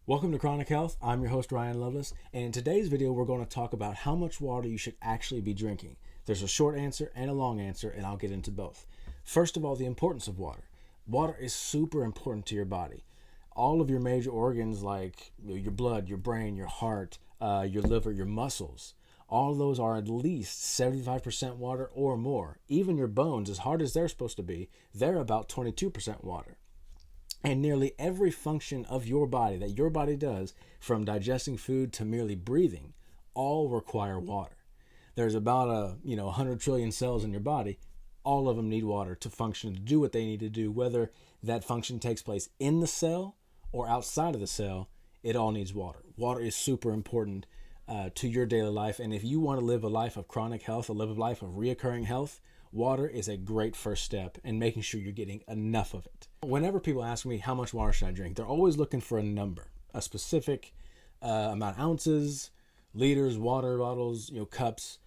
Welcome to Chronic Health. I'm your host, Ryan Lovelace, and in today's video, we're going to talk about how much water you should actually be drinking. There's a short answer and a long answer, and I'll get into both. First of all, the importance of water. Water is super important to your body. All of your major organs, like your blood, your brain, your heart, your liver, your muscles, all of those are at least 75% water or more. Even your bones, as hard as they're supposed to be, they're about 22% water. And nearly every function of your body that your body does, from digesting food to merely breathing, all require water. There's about 100 trillion cells in your body. All of them need water to function, to do what they need to do, whether that function takes place in the cell or outside of the cell. It all needs water. Water is super important to your daily life. And if you want to live a life of chronic health, live a life of reoccurring health, water is a great first step in making sure you're getting enough of it. Whenever people ask me how much water should I drink, they're always looking for a number, a specific amount of ounces, liters, water bottles, cups.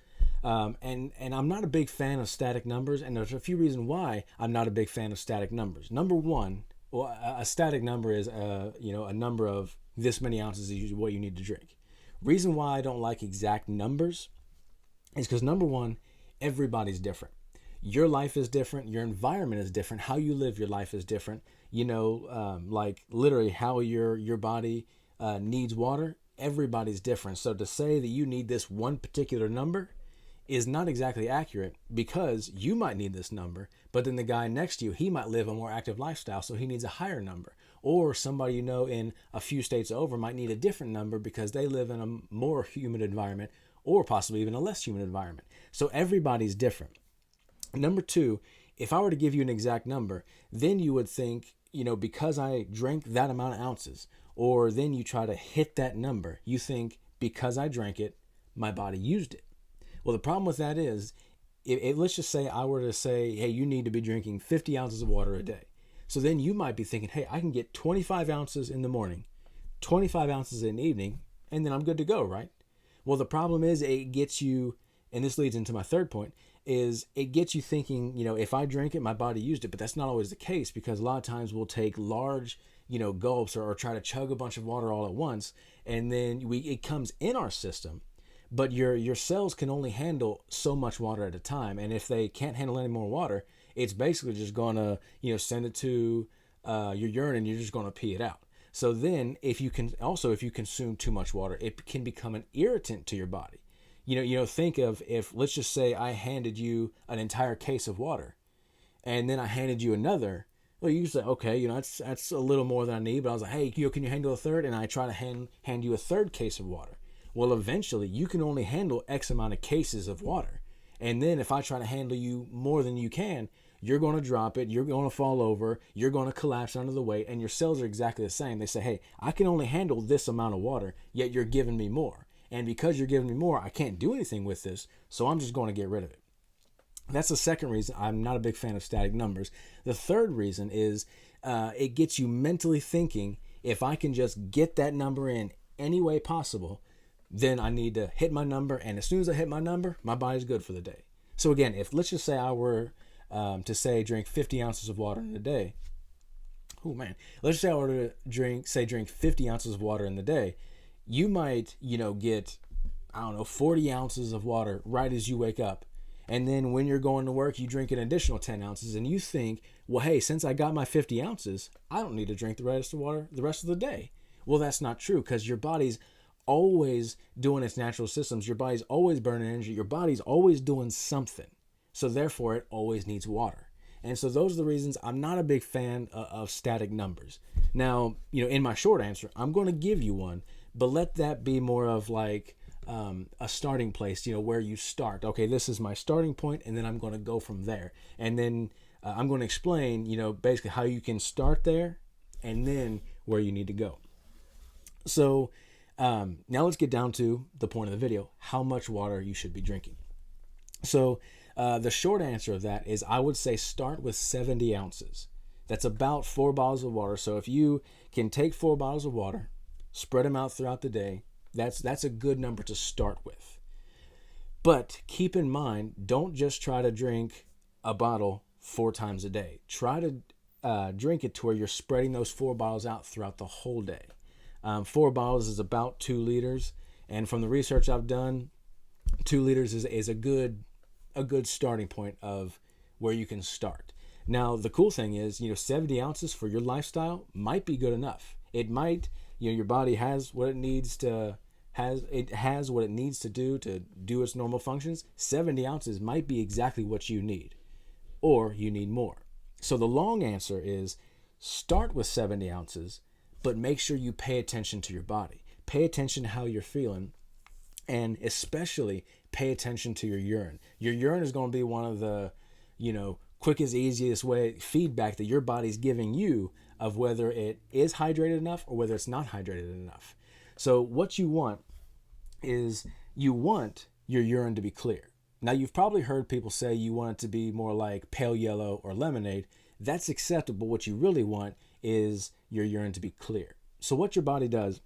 And I'm not a big fan of static numbers, and there's a few reasons why I'm not a big fan of static numbers. Number one, well, a static number is a number of this many ounces is what you need to drink. Reason why I don't like exact numbers is because, number one, everybody's different. Your life is different. Your environment is different. How you live your life is different. Like literally how your body needs water. Everybody's different. So to say that you need this one particular number is not exactly accurate, because you might need this number, but then the guy next to you, he might live a more active lifestyle, so he needs a higher number. Or somebody in a few states over might need a different number because they live in a more humid environment, or possibly even a less humid environment. So everybody's different. Number two, if I were to give you an exact number, then you would think, because I drank that amount of ounces, or then you try to hit that number, you think because I drank it, my body used it. Well, the problem with that is, let's just say I were to say, hey, you need to be drinking 50 ounces of water a day. So then you might be thinking, hey, I can get 25 ounces in the morning, 25 ounces in the evening, and then I'm good to go, right? Well, the problem is it gets you, and this leads into my third point, is it gets you thinking, if I drink it, my body used it. But that's not always the case, because a lot of times we'll take large, gulps, or try to chug a bunch of water all at once, and then it comes in our system. But your cells can only handle so much water at a time, and if they can't handle any more water, it's basically just gonna send it to your urine, and you're just gonna pee it out. So then, if you consume too much water, it can become an irritant to your body. Think of, if let's just say I handed you an entire case of water, and then I handed you another. Well, you say, okay, that's a little more than I need, but I was like, hey, can you handle a third? And I try to hand you a third case of water. Well, eventually you can only handle X amount of cases of water. And then if I try to handle you more than you can, you're going to drop it, you're going to fall over, you're going to collapse under the weight, and your cells are exactly the same. They say, hey, I can only handle this amount of water, yet you're giving me more. And because you're giving me more, I can't do anything with this, so I'm just going to get rid of it. That's the second reason I'm not a big fan of static numbers. The third reason is it gets you mentally thinking, if I can just get that number in any way possible, then I need to hit my number, and as soon as I hit my number, my body's good for the day. So again, if let's just say I were to drink 50 ounces of water in a day. Oh man, let's just say I were to drink 50 ounces of water in the day. You might, get, 40 ounces of water right as you wake up. And then when you're going to work, you drink an additional 10 ounces, and you think, well, hey, since I got my 50 ounces, I don't need to drink the rest of the water the rest of the day. Well, that's not true, because your body's always doing its natural systems. Your body's always burning energy. Your body's always doing something. So therefore, it always needs water. And so those are the reasons I'm not a big fan of static numbers. Now, in my short answer, I'm going to give you one, but let that be more of like a starting place, where you start. Okay, this is my starting point, and then I'm going to go from there. And then I'm going to explain, basically how you can start there and then where you need to go. So now let's get down to the point of the video, how much water you should be drinking. So the short answer of that is, I would say start with 70 ounces. That's about 4 bottles of water. So if you can take 4 bottles of water, spread them out throughout the day, that's a good number to start with. But keep in mind, don't just try to drink a bottle 4 times a day. Try to drink it to where you're spreading those 4 bottles out throughout the whole day. 4 bottles is about 2 liters. And from the research I've done, 2 liters is a good starting point of where you can start. Now, the cool thing is, 70 ounces for your lifestyle might be good enough. It might, your body has what it needs to do its normal functions. 70 ounces might be exactly what you need, or you need more. So the long answer is start with 70 ounces, but make sure you pay attention to your body. Pay attention to how you're feeling, and especially pay attention to your urine. Your urine is going to be one of the, quickest, easiest way feedback that your body's giving you of whether it is hydrated enough or whether it's not hydrated enough. So what you want is you want your urine to be clear. Now, you've probably heard people say you want it to be more like pale yellow or lemonade. That's acceptable. What you really want is your urine to be clear. So what your body does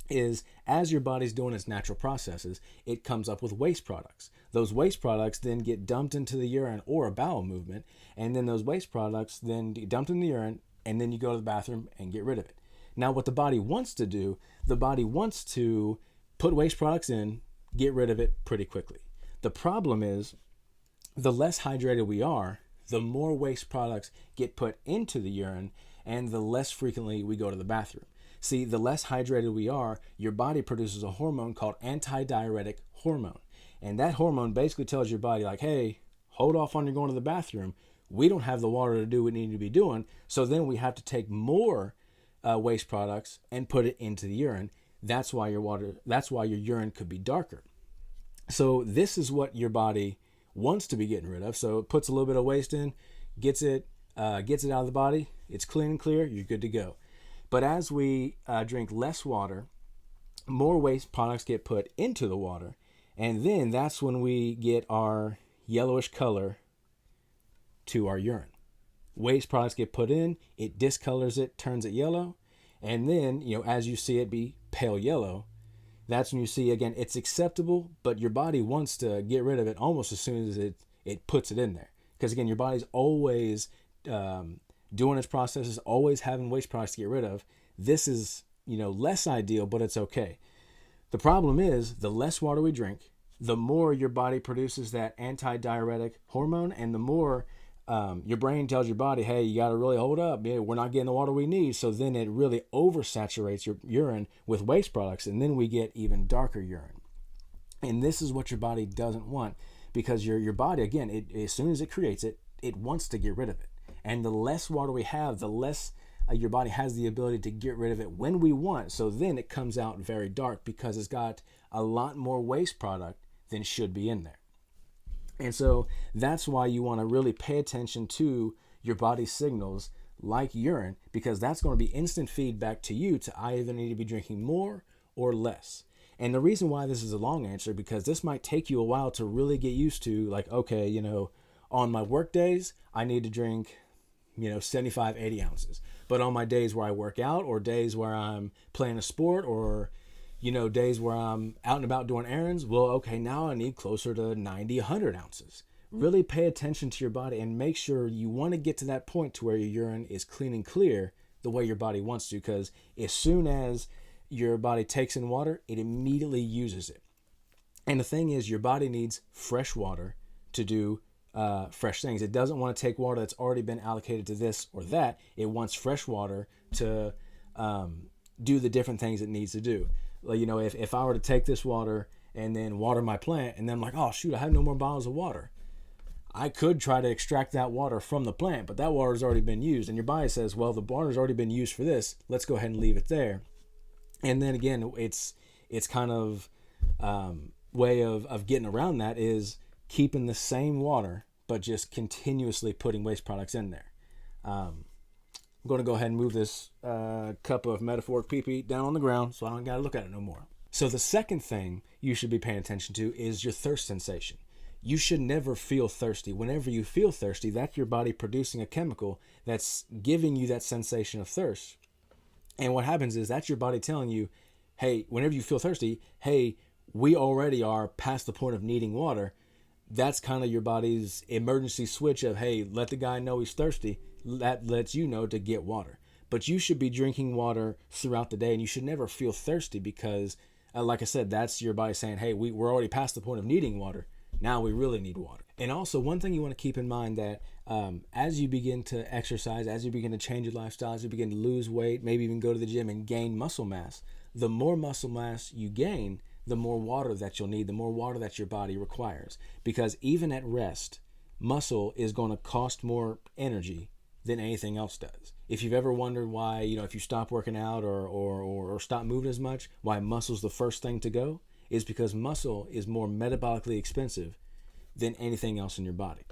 is, as your body's doing its natural processes, it comes up with waste products. Those waste products then get dumped into the urine or a bowel movement, and then those waste products then get dumped in the urine, and then you go to the bathroom and get rid of it. Now, what the body wants to do, the body wants to put waste products in, get rid of it pretty quickly. The problem is, the less hydrated we are, the more waste products get put into the urine, and the less frequently we go to the bathroom. See, the less hydrated we are, your body produces a hormone called antidiuretic hormone. And that hormone basically tells your body, like, hey, hold off on your going to the bathroom. We don't have the water to do what we need to be doing. So then we have to take more waste products and put it into the urine. That's why your urine could be darker. So this is what your body wants to be getting rid of. So it puts a little bit of waste in, gets it out of the body. It's clean and clear. You're good to go. But as we drink less water, more waste products get put into the water, and then that's when we get our yellowish color to our urine. Waste products get put in, it discolors it, turns it yellow, and then, as you see it be pale yellow, that's when you see, again, it's acceptable, but your body wants to get rid of it almost as soon as it puts it in there. Because, again, your body's always doing its processes, always having waste products to get rid of. This is, less ideal, but it's okay. The problem is, the less water we drink, the more your body produces that antidiuretic hormone, and the more your brain tells your body, hey, you got to really hold up. Yeah, we're not getting the water we need. So then it really oversaturates your urine with waste products, and then we get even darker urine. And this is what your body doesn't want, because your body, again, as soon as it creates it, it wants to get rid of it. And the less water we have, the less your body has the ability to get rid of it when we want. So then it comes out very dark because it's got a lot more waste product than should be in there. And so that's why you want to really pay attention to your body's signals like urine, because that's going to be instant feedback to you to either need to be drinking more or less. And the reason why this is a long answer, because this might take you a while to really get used to, like, okay, on my work days, I need to drink 75, 80 ounces. But on my days where I work out, or days where I'm playing a sport, or, days where I'm out and about doing errands, well, okay, now I need closer to 90, 100 ounces. Really pay attention to your body and make sure you want to get to that point to where your urine is clean and clear the way your body wants to, because as soon as your body takes in water, it immediately uses it. And the thing is, your body needs fresh water to do fresh things. It doesn't want to take water that's already been allocated to this or that. It wants fresh water to do the different things it needs to do. Like, if I were to take this water and then water my plant, and then I'm like, oh shoot, I have no more bottles of water, I could try to extract that water from the plant, but that water has already been used. And your body says, well, the water's already been used for this. Let's go ahead and leave it there. And then again, it's kind of way of getting around that is keeping the same water, but just continuously putting waste products in there. I'm going to go ahead and move this cup of metaphoric pee-pee down on the ground so I don't got to look at it no more. So the second thing you should be paying attention to is your thirst sensation. You should never feel thirsty. Whenever you feel thirsty, that's your body producing a chemical that's giving you that sensation of thirst. And what happens is that's your body telling you, hey, whenever you feel thirsty, hey, we already are past the point of needing water. That's kind of your body's emergency switch of, hey, let the guy know he's thirsty. That lets you know to get water. but you should be drinking water throughout the day, and you should never feel thirsty because, like I said, that's your body saying, hey, we're already past the point of needing water. Now we really need water. And also, one thing you want to keep in mind that as you begin to exercise, as you begin to change your lifestyle, as you begin to lose weight, maybe even go to the gym and gain muscle mass, the more muscle mass you gain, the more water that you'll need, the more water that your body requires. Because even at rest, muscle is going to cost more energy than anything else does. If you've ever wondered why, if you stop working out or stop moving as much, why muscle's the first thing to go, is because muscle is more metabolically expensive than anything else in your body.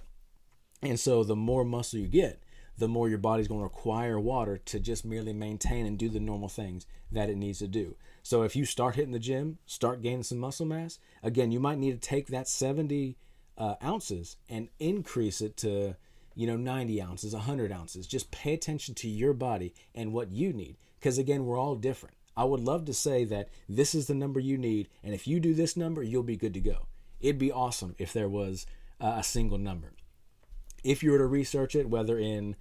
And so the more muscle you get, the more your body's going to require water to just merely maintain and do the normal things that it needs to do. So if you start hitting the gym, start gaining some muscle mass, again, you might need to take that 70 ounces and increase it to 90 ounces, 100 ounces. Just pay attention to your body and what you need. Because again, we're all different. I would love to say that this is the number you need, and if you do this number, you'll be good to go. It'd be awesome if there was a single number. If you were to research it, whether in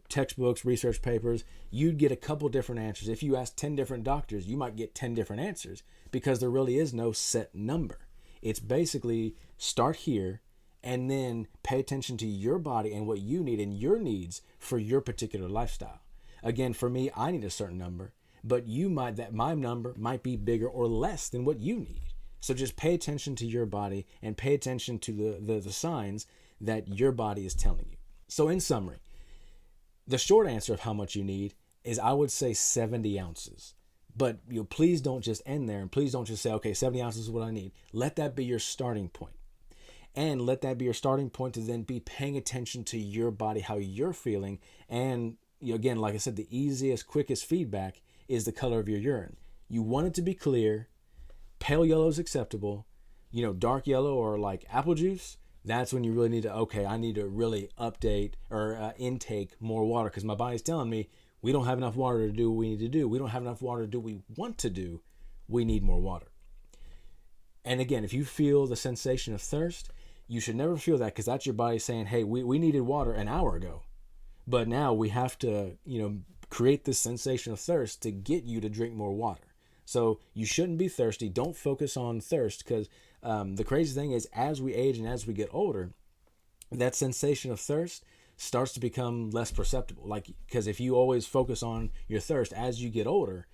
textbooks, research papers, you'd get a couple different answers. If you ask 10 different doctors, you might get 10 different answers because there really is no set number. It's basically start here and then pay attention to your body and what you need and your needs for your particular lifestyle. Again, for me, I need a certain number, but my number might be bigger or less than what you need. So just pay attention to your body and pay attention to the signs that your body is telling you. So in summary, the short answer of how much you need is I would say 70 ounces. But please don't just end there, and please don't just say, okay, 70 ounces is what I need. Let that be your starting point. And let that be your starting point to then be paying attention to your body, how you're feeling. And again, like I said, the easiest, quickest feedback is the color of your urine. You want it to be clear. Pale yellow is acceptable. Dark yellow or like apple juice, that's when you really need to, okay, I need to really update or intake more water because my body's telling me we don't have enough water to do what we need to do. We don't have enough water to do what we want to do. We need more water. And again, if you feel the sensation of thirst, you should never feel that because that's your body saying, hey, we needed water an hour ago. But now we have to, create this sensation of thirst to get you to drink more water. So you shouldn't be thirsty. Don't focus on thirst because the crazy thing is as we age and as we get older, that sensation of thirst starts to become less perceptible. Because if you always focus on your thirst as you get older,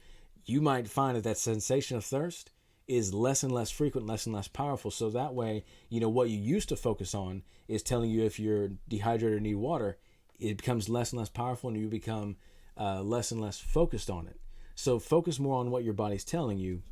you might find that sensation of thirst is less and less frequent, less and less powerful. So that way, what you used to focus on is telling you if you're dehydrated or need water, it becomes less and less powerful and you become less and less focused on it. So focus more on what your body's telling you,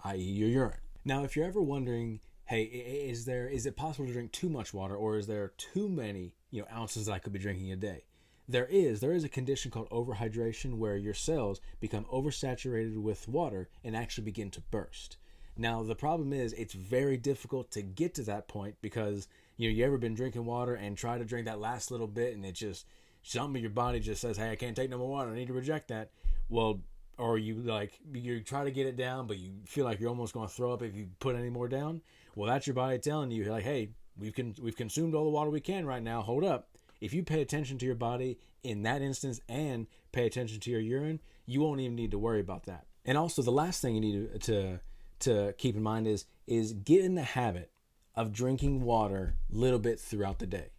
i.e. your urine. Now, if you're ever wondering, hey, is it possible to drink too much water or is there too many ounces that I could be drinking a day? There is a condition called overhydration where your cells become oversaturated with water and actually begin to burst. Now, the problem is it's very difficult to get to that point because, you ever been drinking water and try to drink that last little bit and it just, something in your body just says, hey, I can't take no more water. I need to reject that. Well, or you try to get it down, but you feel like you're almost going to throw up if you put any more down. Well, that's your body telling you, like, hey, we've consumed all the water we can right now. Hold up. If you pay attention to your body in that instance and pay attention to your urine, you won't even need to worry about that. And also, the last thing you need to keep in mind is get in the habit of drinking water a little bit throughout the day.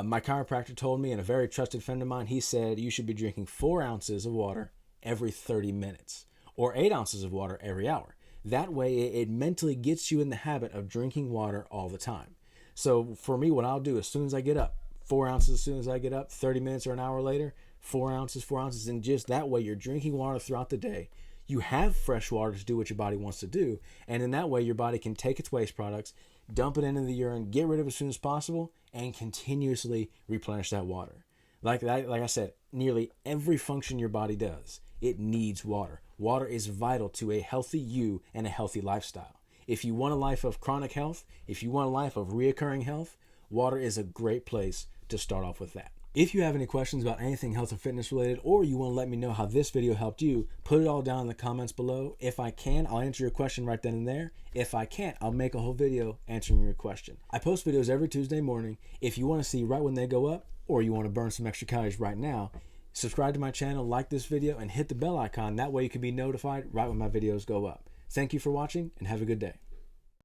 My chiropractor told me, and a very trusted friend of mine, he said you should be drinking 4 ounces of water every 30 minutes or 8 ounces of water every hour. That way it mentally gets you in the habit of drinking water all the time. So for me, what I'll do as soon as I get up, 4 ounces as soon as I get up, 30 minutes or an hour later, 4 ounces, and just that way you're drinking water throughout the day. You have fresh water to do what your body wants to do, and in that way your body can take its waste products, dump it into the urine, get rid of it as soon as possible, and continuously replenish that water. Like I said, nearly every function your body does, it needs water. Water is vital to a healthy you and a healthy lifestyle. If you want a life of chronic health, if you want a life of reoccurring health, water is a great place to start off with that. If you have any questions about anything health or fitness related, or you want to let me know how this video helped you, put it all down in the comments below. If I can, I'll answer your question right then and there. If I can't, I'll make a whole video answering your question. I post videos every Tuesday morning. If you want to see right when they go up, or you want to burn some extra calories right now, Subscribe to my channel, like this video, and hit the bell icon. That way you can be notified right when my videos go up. Thank you for watching, and have a good day.